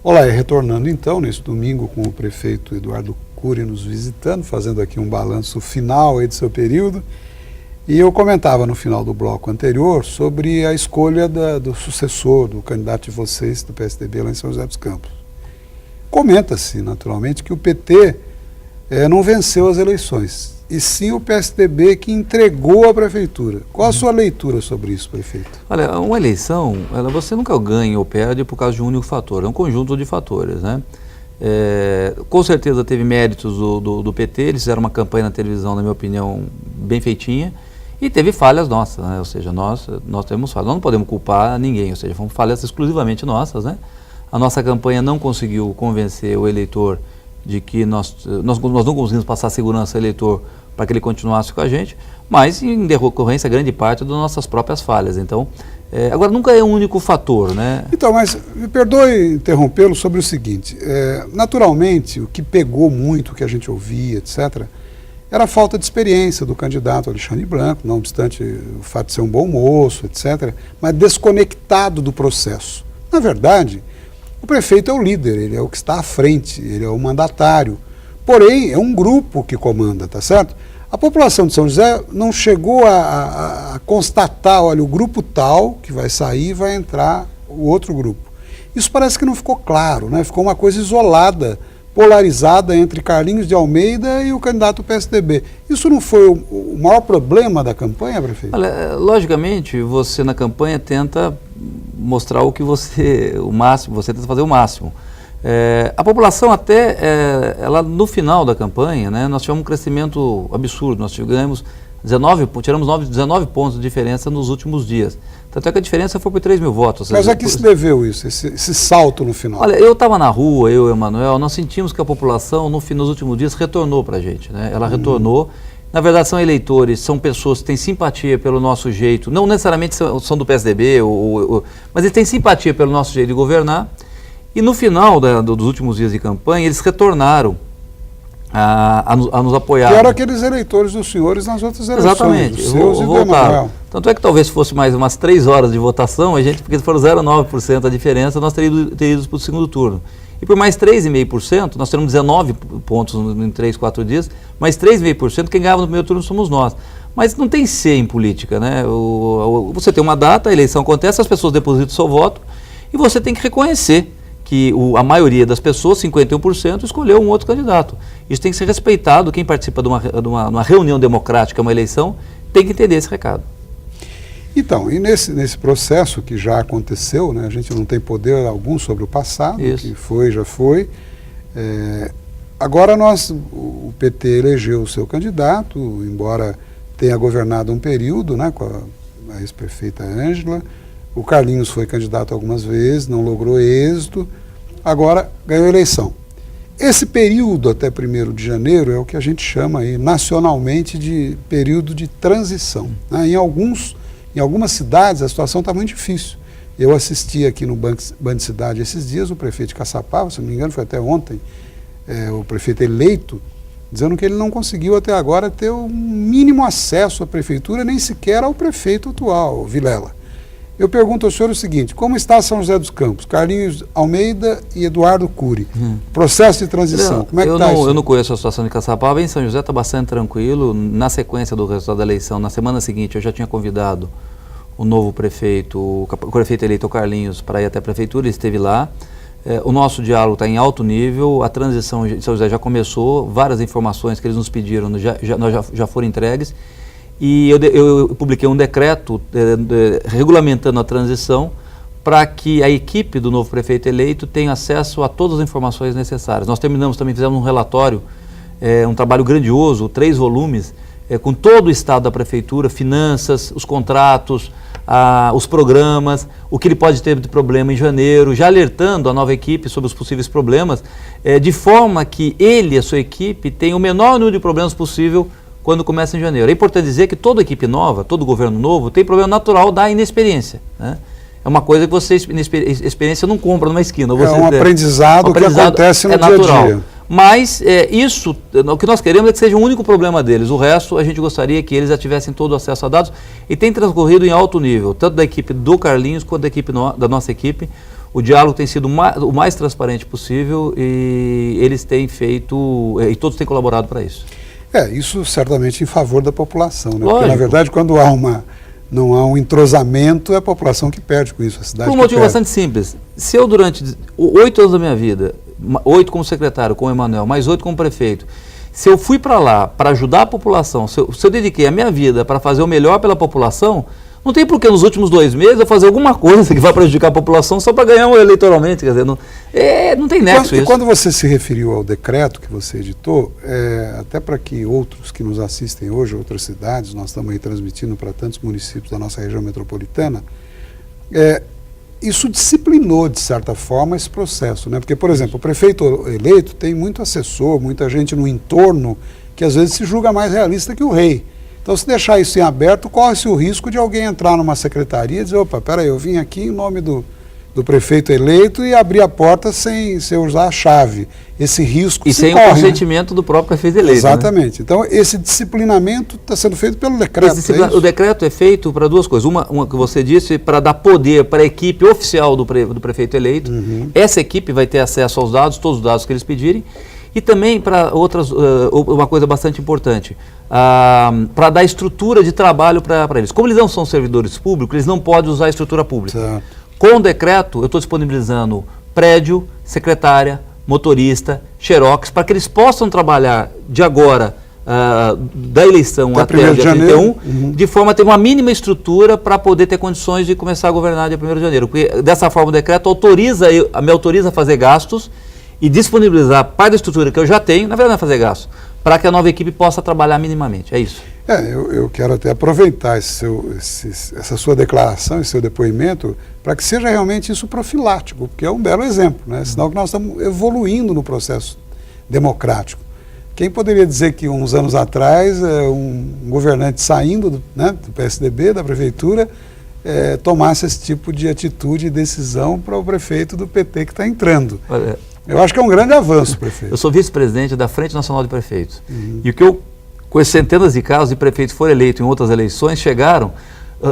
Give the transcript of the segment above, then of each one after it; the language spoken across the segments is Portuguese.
Olá, e retornando então, nesse domingo com o prefeito Eduardo Cury nos visitando, fazendo aqui um balanço final aí do seu período, e eu comentava no final do bloco anterior sobre a escolha do sucessor, do candidato de vocês do PSDB lá em São José dos Campos. Comenta-se, naturalmente, que o PT não venceu as eleições, e sim o PSDB que entregou a prefeitura. Qual a sua leitura sobre isso, prefeito? Olha, uma eleição, você nunca ganha ou perde por causa de um único fator, é um conjunto de fatores, né? Com certeza teve méritos do PT, eles fizeram uma campanha na televisão, na minha opinião, bem feitinha, e teve falhas nossas, né? Ou seja, nós temos falhas, nós não podemos culpar ninguém, ou seja, foram falhas exclusivamente nossas, né? A nossa campanha não conseguiu convencer o eleitor de que nós não conseguimos passar segurança ao eleitor para que ele continuasse com a gente, mas em decorrência grande parte das nossas próprias falhas. Então, agora nunca é um único fator, né? Então, mas me perdoe interrompê-lo sobre o seguinte, naturalmente o que pegou muito, o que a gente ouvia, etc., era a falta de experiência do candidato Alexandre Blanco, não obstante o fato de ser um bom moço, etc., mas desconectado do processo. Na verdade, o prefeito é o líder, ele é o que está à frente, ele é o mandatário. Porém, é um grupo que comanda, tá certo? A população de São José não chegou a constatar, olha, o grupo tal que vai sair, vai entrar o outro grupo. Isso parece que não ficou claro, né? Ficou uma coisa isolada, polarizada entre Carlinhos de Almeida e o candidato do PSDB. Isso não foi o maior problema da campanha, prefeito? Olha, logicamente, você na campanha tenta mostrar o máximo, você tenta fazer o máximo. A população até, no final da campanha, né, nós tivemos um crescimento absurdo, nós tiramos 19 pontos de diferença nos últimos dias. Tanto é que a diferença foi por 3 mil votos. Mas a que se deveu isso, esse salto no final? Olha, eu estava na rua, eu e o Emanuel, nós sentimos que a população nos últimos dias retornou para a gente, né? Ela retornou. Na verdade, são eleitores, são pessoas que têm simpatia pelo nosso jeito, não necessariamente são do PSDB, mas eles têm simpatia pelo nosso jeito de governar. E no final dos últimos dias de campanha, eles retornaram a nos apoiar. Que eram aqueles eleitores dos senhores nas outras eleições. Exatamente, os seus e do Emanuel. Tanto é que talvez fosse mais umas 3 horas de votação, porque se for 0,9% a diferença, nós teríamos ido para o segundo turno. E por mais 3,5%, nós teremos 19 pontos em 3, 4 dias, mais 3,5%, quem ganhava no primeiro turno somos nós. Mas não tem ser em política, né? Você tem uma data, a eleição acontece, as pessoas depositam seu voto, e você tem que reconhecer que a maioria das pessoas, 51%, escolheu um outro candidato. Isso tem que ser respeitado, quem participa de uma reunião democrática, uma eleição, tem que entender esse recado. Então, e nesse processo que já aconteceu, né, a gente não tem poder algum sobre o passado, Isso. Que foi, já foi. Agora o PT elegeu o seu candidato, embora tenha governado um período, né, com a ex-prefeita Ângela. O Carlinhos foi candidato algumas vezes, não logrou êxito, agora ganhou a eleição. Esse período até 1º de janeiro é o que a gente chama aí nacionalmente de período de transição, né? Em algumas cidades a situação está muito difícil. Eu assisti aqui no Band Cidade esses dias, o prefeito de Caçapava, se não me engano foi até ontem, o prefeito eleito, dizendo que ele não conseguiu até agora ter o mínimo acesso à prefeitura, nem sequer ao prefeito atual, Vilela. Eu pergunto ao senhor o seguinte, como está São José dos Campos, Carlinhos Almeida e Eduardo Cury? Processo de transição, como é que está isso? Eu não conheço a situação de Caçapava, em São José está bastante tranquilo. Na sequência do resultado da eleição, na semana seguinte, eu já tinha convidado o novo prefeito, o prefeito eleito Carlinhos, para ir até a prefeitura, ele esteve lá. O nosso diálogo está em alto nível, a transição de São José já começou, várias informações que eles nos pediram já foram entregues. E eu publiquei um decreto regulamentando a transição para que a equipe do novo prefeito eleito tenha acesso a todas as informações necessárias. Nós fizemos um relatório, um trabalho grandioso, 3 volumes, com todo o estado da prefeitura, finanças, os contratos, os programas, o que ele pode ter de problema em janeiro, já alertando a nova equipe sobre os possíveis problemas, de forma que ele e a sua equipe tenham o menor número de problemas possível quando começa em janeiro. É importante dizer que toda equipe nova, todo governo novo, tem problema natural da inexperiência, né? É uma coisa que você, experiência não compra numa esquina. É um aprendizado que acontece no dia a dia. Mas o que nós queremos é que seja o único problema deles. O resto, a gente gostaria que eles já tivessem todo o acesso a dados e tem transcorrido em alto nível, tanto da equipe do Carlinhos quanto da nossa equipe. O diálogo tem sido o mais transparente possível e eles têm feito, e todos têm colaborado para isso. Isso certamente em favor da população, né? Lógico. Porque, na verdade, quando não há um entrosamento, é a população que perde com isso, a cidade Por um que motivo perde. bastante simples. Se eu, durante 8 anos da minha vida, 8 como secretário, com o Emanuel, mais 8 como prefeito, se eu fui para lá para ajudar a população, se eu dediquei a minha vida para fazer o melhor pela população, não tem por que nos últimos 2 meses eu fazer alguma coisa que vai prejudicar a população só para ganhar eleitoralmente. Quer dizer, não tem nexo isso. E quando você se referiu ao decreto que você editou, até para que outros que nos assistem hoje, outras cidades, nós estamos aí transmitindo para tantos municípios da nossa região metropolitana, isso disciplinou, de certa forma, esse processo, né? Porque, por exemplo, o prefeito eleito tem muito assessor, muita gente no entorno que às vezes se julga mais realista que o rei. Então, se deixar isso em aberto, corre-se o risco de alguém entrar numa secretaria e dizer, opa, peraí, eu vim aqui em nome do prefeito eleito e abrir a porta sem usar a chave. Esse risco e se sem corre, o consentimento do próprio prefeito eleito. Exatamente. Né? Então, esse disciplinamento está sendo feito pelo decreto. O decreto é feito para 2 coisas. Uma que você disse, para dar poder para a equipe oficial do prefeito eleito. Uhum. Essa equipe vai ter acesso aos dados, todos os dados que eles pedirem. E também para outras, uma coisa bastante importante, para dar estrutura de trabalho para eles. Como eles não são servidores públicos, eles não podem usar a estrutura pública. Certo. Com o decreto, eu estou disponibilizando prédio, secretária, motorista, xerox, para que eles possam trabalhar de agora, da eleição até o dia 31, de forma a ter uma mínima estrutura para poder ter condições de começar a governar dia 1º de janeiro. Porque dessa forma o decreto me autoriza a fazer gastos e disponibilizar parte da estrutura que eu já tenho, na verdade não é fazer gasto, para que a nova equipe possa trabalhar minimamente. É isso. Eu quero até aproveitar essa sua declaração, esse seu depoimento, para que seja realmente isso profilático, porque é um belo exemplo, né? Sinal que nós estamos evoluindo no processo democrático. Quem poderia dizer que uns anos atrás, um governante saindo do PSDB, da prefeitura, tomasse esse tipo de atitude e decisão para o prefeito do PT que está entrando? Olha, eu acho que é um grande avanço, prefeito. Eu sou vice-presidente da Frente Nacional de Prefeitos. E o que com as centenas de casos de prefeitos que foram eleitos em outras eleições, chegaram,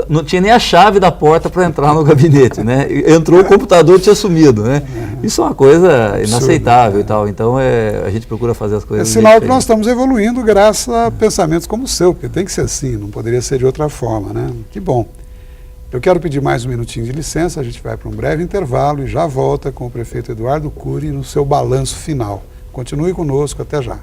não tinha nem a chave da porta para entrar no gabinete, né? Entrou, o computador tinha sumido, né? Isso é uma coisa inaceitável e tal. Então, a gente procura fazer as coisas. É sinal que nós estamos evoluindo graças a pensamentos como o seu, porque tem que ser assim, não poderia ser de outra forma, né? Que bom. Eu quero pedir mais um minutinho de licença, a gente vai para um breve intervalo e já volta com o prefeito Eduardo Cury no seu balanço final. Continue conosco, até já.